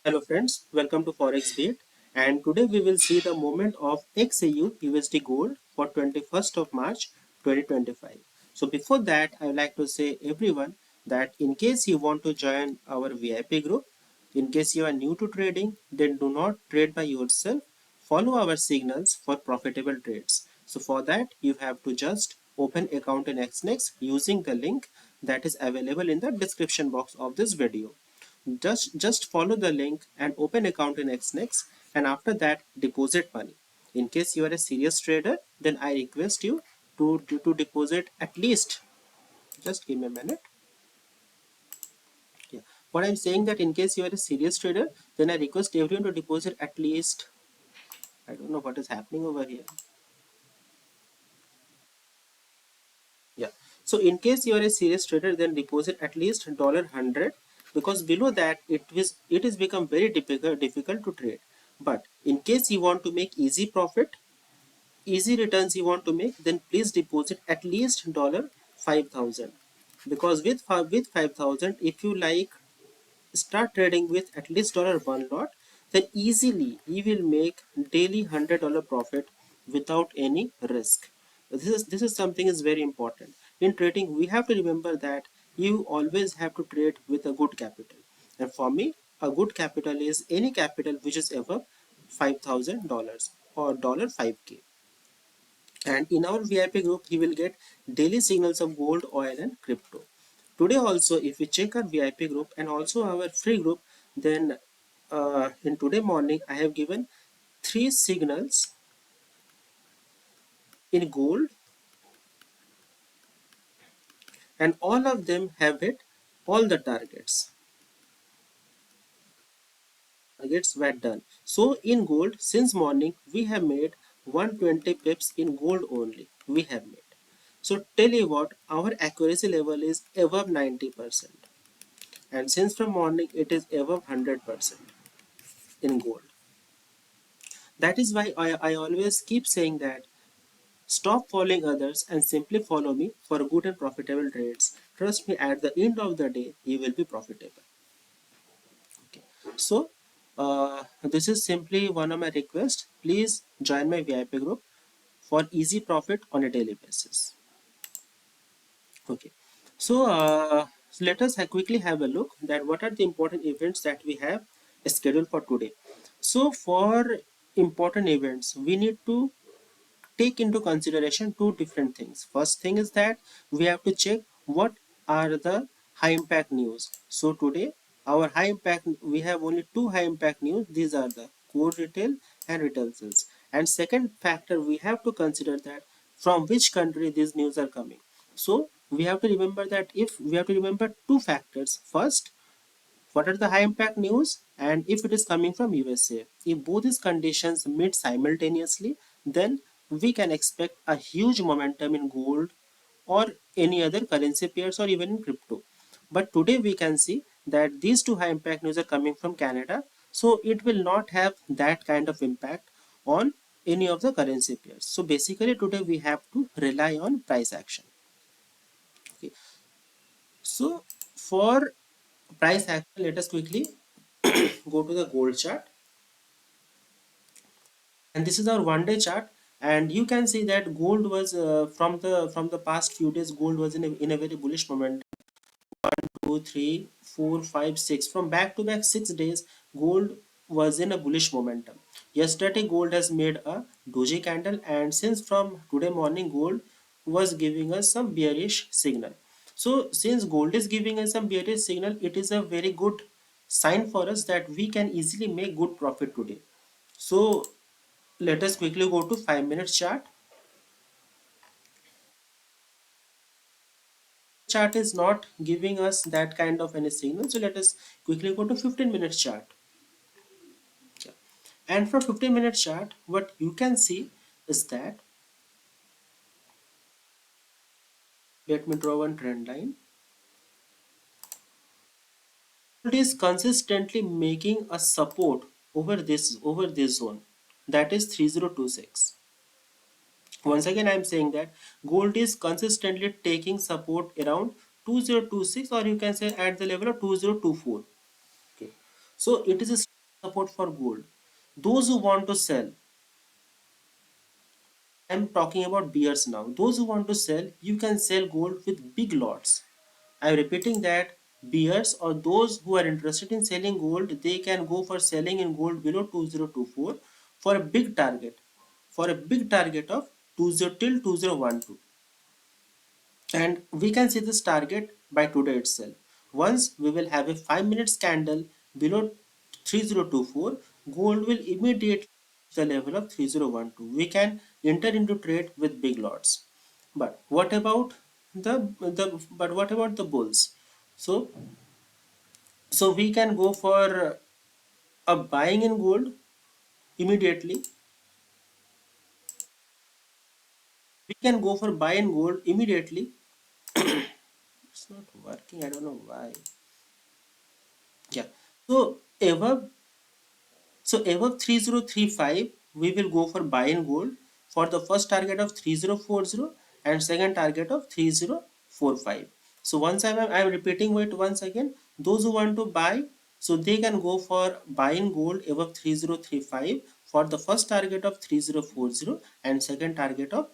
Hello friends, welcome to Forex Beat, and today we will see the movement of XAU USD Gold for 21st of March 2025. So before that, I would like to say everyone that in case you want to join our VIP group, in case you are new to trading, then do not trade by yourself. Follow our signals for profitable trades. So for that, you have to just open account in XNext using the link that is available in the description box of this video. Just follow the link and open account in XNext, and after that deposit money. In case you are a serious trader, then I request you to deposit at least, just give me a minute. Yeah. What I'm saying that in case you are a serious trader, then I request everyone to deposit at least, I don't know what is happening over here. Yeah. So in case you are a serious trader, then deposit at least $100, because below that it is become very difficult to trade. But in case you want to make easy profit, easy returns you want to make, then please deposit at least 5,000, because with 5,000, if you like start trading with at least one lot, then easily you will make daily $100 profit without any risk. This is something is very important in trading. We have to remember that you always have to trade with a good capital, and for me a good capital is any capital which is above $5,000 or 5k. And in our VIP group, you will get daily signals of gold, oil, and crypto. Today also, if we check our VIP group and also our free group, then in today morning, I have given three signals in gold, and all of them have hit all the targets. Targets were done. So in gold, since morning, we have made 120 pips in gold only. We have made. So tell you what, our accuracy level is above 90%. And since from morning it is above 100% in gold. That is why I always keep saying that stop following others and simply follow me for good and profitable trades. Trust me, at the end of the day you will be profitable. Okay. So this is simply one of my requests. Please join my VIP group for easy profit on a daily basis. Okay. So let us quickly have a look that what are the important events that we have scheduled for today. So for important events, we need to take into consideration two different things. First thing is that we have to check what are the high impact news. So today our high impact, we have only two high impact news. These are the core retail and retail sales. And second factor, we have to consider that from which country these news are coming. So we have to remember that if we have to remember two factors. First, what are the high impact news, and if it is coming from USA. If both these conditions meet simultaneously, then we can expect a huge momentum in gold or any other currency pairs or even in crypto. But today we can see that these two high impact news are coming from Canada, so it will not have that kind of impact on any of the currency pairs. So basically today we have to rely on price action. Okay. So for price action, let us quickly go to the gold chart, and this is our one day chart. And you can see that gold was from the past few days, gold was in a very bullish moment. 2 3 4 5 6, from back to back 6 days gold was in a bullish momentum. Yesterday gold has made a doji candle, and since from today morning gold was giving us some bearish signal. So since gold is giving us some bearish signal, it is a very good sign for us that we can easily make good profit today. So let us quickly go to 5 minutes chart. Chart is not giving us that kind of any signal, so let us quickly go to 15 minutes chart. Yeah. And for 15 minutes chart, what you can see is that, let me draw one trend line. It is consistently making a support over this zone, that is 3026. Once again I am saying that gold is consistently taking support around 2026, or you can say at the level of 2024. Okay. So it is support for gold. Those who want to sell, I'm talking about bears now. Those who want to sell, you can sell gold with big lots. I'm repeating that bears or those who are interested in selling gold, they can go for selling in gold below 2024 for a big target, for a big target of 20 till 2012. And we can see this target by today itself. Once we will have a 5 minutes candle below 3024, gold will immediately reach the level of 3012. We can enter into trade with big lots. But what about the bulls? So we can go for a buying in gold immediately. We can go for buy in gold immediately. It's not working. I don't know why. Yeah. So above 3035, we will go for buy in gold for the first target of 3040 and second target of 3045. So once I'm repeating it once again, those who want to buy, so they can go for buy in gold above 3035 for the first target of 3040 and second target of